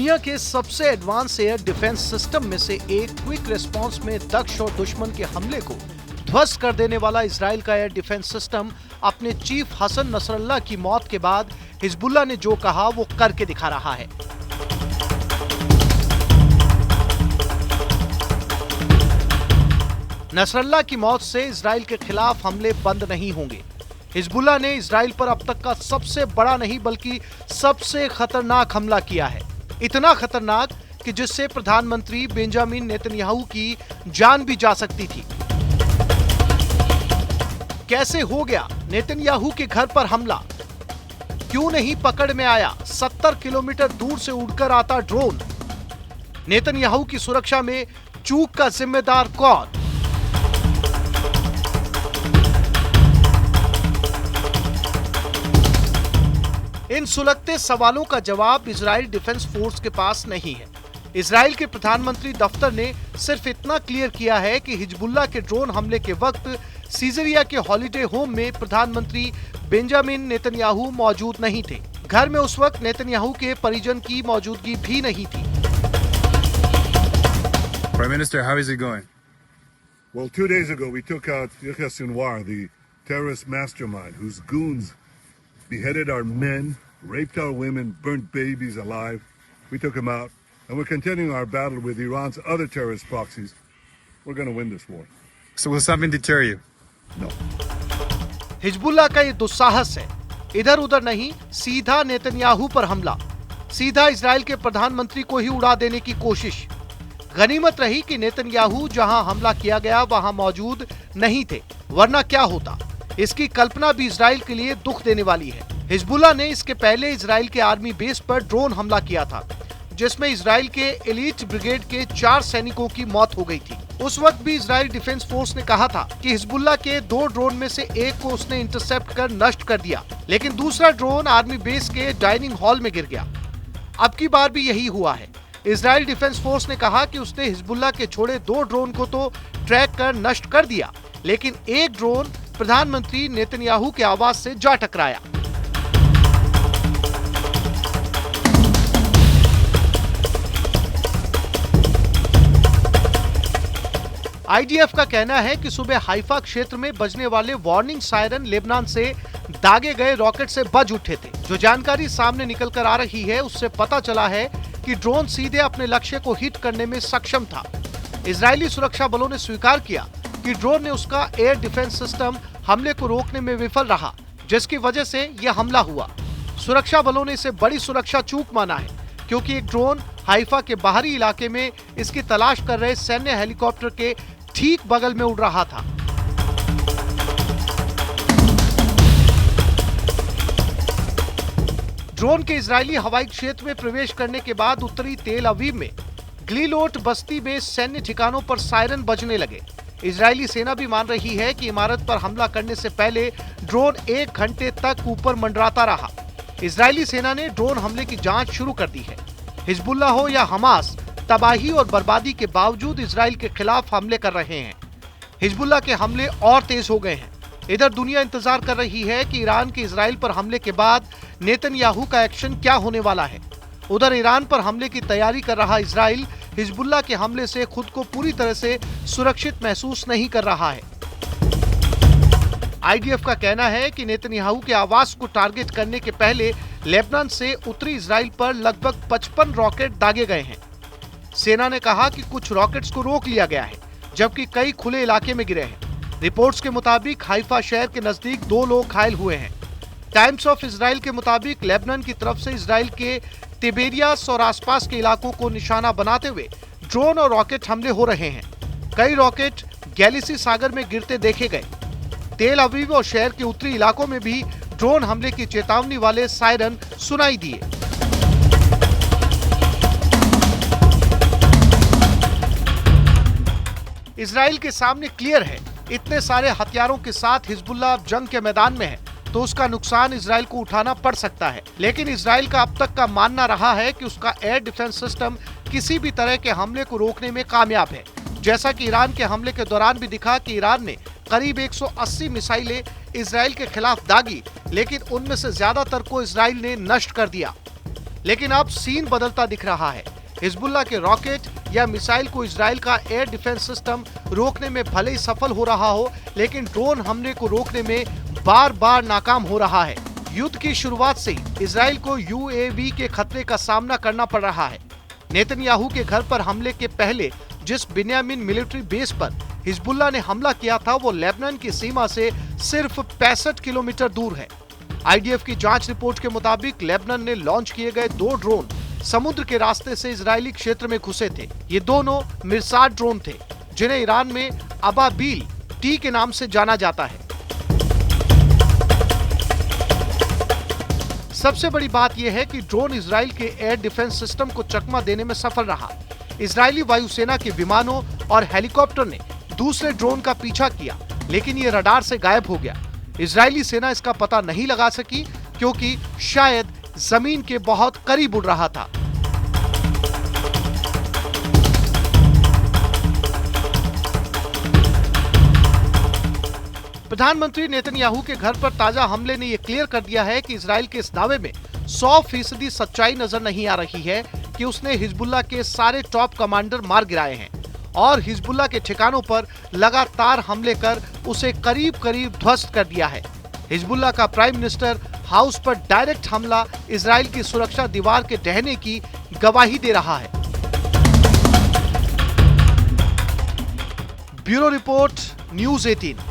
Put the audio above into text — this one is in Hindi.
दुनिया के सबसे एडवांस एयर डिफेंस सिस्टम में से एक क्विक रिस्पांस में दक्ष और दुश्मन के हमले को ध्वस्त कर देने वाला इजराइल का एयर डिफेंस सिस्टम अपने चीफ हसन नसरल्लाह की मौत के बाद हिजबुल्लाह ने जो कहा वो करके दिखा रहा है। नसरल्लाह की मौत से इजराइल के खिलाफ हमले बंद नहीं होंगे। हिजबुल्लाह ने इजराइल पर अब तक का सबसे बड़ा नहीं बल्कि सबसे खतरनाक हमला किया है। इतना खतरनाक कि जिससे प्रधानमंत्री बेंजामिन नेतन्याहू की जान भी जा सकती थी। कैसे हो गया नेतन्याहू के घर पर हमला? क्यों नहीं पकड़ में आया 70 किलोमीटर दूर से उड़कर आता ड्रोन? नेतन्याहू की सुरक्षा में चूक का जिम्मेदार कौन? इन सुलगते सवालों का जवाब इजराइल डिफेंस फोर्स के पास नहीं है। इजराइल के प्रधानमंत्री दफ्तर ने सिर्फ इतना क्लियर किया है कि हिजबुल्लाह के ड्रोन हमले के वक्त सीजरिया के हॉलिडे होम में प्रधानमंत्री बेंजामिन नेतन्याहू मौजूद नहीं थे। घर में उस वक्त नेतन्याहू के परिजन की मौजूदगी भी नहीं थी। Prime Minister, how is it going? Well, 2 days ago we took out Yahya Sinwar, the terrorist mastermind whose goons beheaded our men, raped our women, burnt babies alive. We took him out, and we're continuing our battle with Iran's other terrorist proxies. We're going to win this war. So will something deter you? No. Hezbollah का ये दुस्साहस है। इधर उधर नहीं, सीधा नेतन्याहू पर हमला, सीधा इजराइल के प्रधानमंत्री को ही उड़ा देने की कोशिश। गनीमत रही कि नेतन्याहू जहां हमला किया गया वहां मौजूद नहीं थे, वरना क्या होता, इसकी कल्पना भी इजराइल के लिए दुख देने वाली है। हिजबुल्लाह ने इसके पहले इजराइल के आर्मी बेस पर ड्रोन हमला किया था, जिसमें इजराइल के एलीट ब्रिगेड के 4 सैनिकों की मौत हो गई थी। उस वक्त भी इजराइल डिफेंस फोर्स ने कहा था कि हिजबुल्लाह के 2 ड्रोन में से एक को उसने इंटरसेप्ट कर नष्ट कर दिया, लेकिन दूसरा ड्रोन आर्मी बेस के डाइनिंग हॉल में गिर गया। अब की बार भी यही हुआ है। इजराइल डिफेंस फोर्स ने कहा कि उसने हिजबुल्लाह के छोड़े 2 ड्रोन को तो ट्रैक कर नष्ट कर दिया, लेकिन एक ड्रोन प्रधानमंत्री नेतन्याहू के आवाज से जा टकराया। आईडीएफ का कहना है कि सुबह हाइफा क्षेत्र में बजने वाले वार्निंग सायरन लेबनान से दागे गए रॉकेट से बज उठे थे। जो जानकारी सामने निकल कर आ रही है उससे पता चला है कि ड्रोन सीधे अपने लक्ष्य को हिट करने में सक्षम था। इजरायली सुरक्षा बलों ने स्वीकार किया कि ड्रोन ने उसका एयर डिफेंस सिस्टम हमले को रोकने में विफल रहा, जिसकी वजह से यह हमला हुआ। सुरक्षा बलों ने इसे बड़ी सुरक्षा चूक माना है, क्योंकि एक ड्रोन हाइफा के बाहरी इलाके में इसकी तलाश कर रहे सैन्य हेलीकॉप्टर के ठीक बगल में उड़ रहा था। ड्रोन के इजरायली हवाई क्षेत्र में प्रवेश करने के बाद उत्तरी तेल अवीव में ग्लीलोट बस्ती में सैन्य ठिकानों पर सायरन बजने लगे। इजरायली सेना भी मान रही है कि इमारत पर हमला करने से पहले ड्रोन 1 घंटे तक ऊपर मंडराता रहा। इजरायली सेना ने ड्रोन हमले की जांच शुरू कर दी है। हिजबुल्लाह हो या हमास, तबाही और बर्बादी के बावजूद इजराइल के खिलाफ हमले कर रहे हैं। हिजबुल्लाह के हमले और तेज हो गए हैं। इधर दुनिया इंतजार कर रही है कि ईरान के इजराइल पर हमले के बाद नेतन्याहू का एक्शन क्या होने वाला है। उधर ईरान पर हमले की तैयारी कर रहा इजराइल हिजबुल्लाह के हमले से खुद को पूरी तरह से सुरक्षित महसूस नहीं कर रहा है। आईडीएफ का कहना है कि नेतन्याहू के आवास को टारगेट करने के पहले लेबनान से उत्तरी इजराइल पर लगभग 55 रॉकेट दागे गए हैं। सेना ने कहा कि कुछ रॉकेट्स को रोक लिया गया है, जबकि कई खुले इलाके में गिरे हैं। रिपोर्ट्स के मुताबिक हाइफा शहर के नजदीक 2 लोग घायल हुए हैं। टाइम्स ऑफ इजराइल के मुताबिक लेबनान की तरफ से इजराइल के तिबेरियास और आसपास के इलाकों को निशाना बनाते हुए ड्रोन और रॉकेट हमले हो रहे हैं। कई रॉकेट गैलिसी सागर में गिरते देखे गए। तेल अवीव और शहर के उत्तरी इलाकों में भी ड्रोन हमले की चेतावनी वाले सायरन सुनाई दिए। इजराइल के सामने क्लियर है, इतने सारे हथियारों के साथ हिजबुल्लाह अब जंग के मैदान में है तो उसका नुकसान इजराइल को उठाना पड़ सकता है। लेकिन इजराइल का अब तक का मानना रहा है कि उसका एयर डिफेंस सिस्टम किसी भी तरह के हमले को रोकने में कामयाब है, जैसा कि ईरान के हमले के दौरान भी दिखा कि ईरान ने करीब 180 मिसाइलें इजराइल के खिलाफ दागी, लेकिन उनमें से ज्यादातर को इजराइल ने नष्ट कर दिया। लेकिन अब सीन बदलता दिख रहा है। हिजबुल्लाह के रॉकेट या मिसाइल को इजराइल का एयर डिफेंस सिस्टम रोकने में भले ही सफल हो रहा हो, लेकिन ड्रोन हमले को रोकने में बार बार नाकाम हो रहा है। युद्ध की शुरुआत से ही इजराइल को यूएवी के खतरे का सामना करना पड़ रहा है। नेतन्याहू के घर पर हमले के पहले जिस बिन्यामिन मिलिट्री बेस पर हिजबुल्लाह ने हमला किया था, वो लेबनान की सीमा से सिर्फ 65 किलोमीटर दूर है। आईडीएफ की जांच रिपोर्ट के मुताबिक लेबनान ने लॉन्च किए गए 2 ड्रोन समुद्र के रास्ते से इजरायली क्षेत्र में घुसे थे। ये दोनों मिरसाट ड्रोन थे, जिन्हें ईरान में अबाबील टी के नाम से जाना जाता है। सबसे बड़ी बात यह है कि ड्रोन इजराइल के एयर डिफेंस सिस्टम को चकमा देने में सफल रहा। इजरायली वायुसेना के विमानों और हेलीकॉप्टर ने दूसरे ड्रोन का पीछा किया, लेकिन ये रडार से गायब हो गया। इजरायली सेना इसका पता नहीं लगा सकी, क्योंकि शायद जमीन के बहुत करीब उड़ रहा था। प्रधानमंत्री नेतन्याहू के घर पर ताजा हमले ने यह क्लियर कर दिया है कि इजराइल के इस दावे में 100% सच्चाई नजर नहीं आ रही है कि उसने हिजबुल्लाह के सारे टॉप कमांडर मार गिराए हैं और हिजबुल्लाह के ठिकानों पर लगातार हमले कर उसे करीब करीब ध्वस्त कर दिया है। हिजबुल्लाह का प्राइम मिनिस्टर हाउस पर डायरेक्ट हमला इजराइल की सुरक्षा दीवार के ढहने की गवाही दे रहा है। Bureau report, news 18।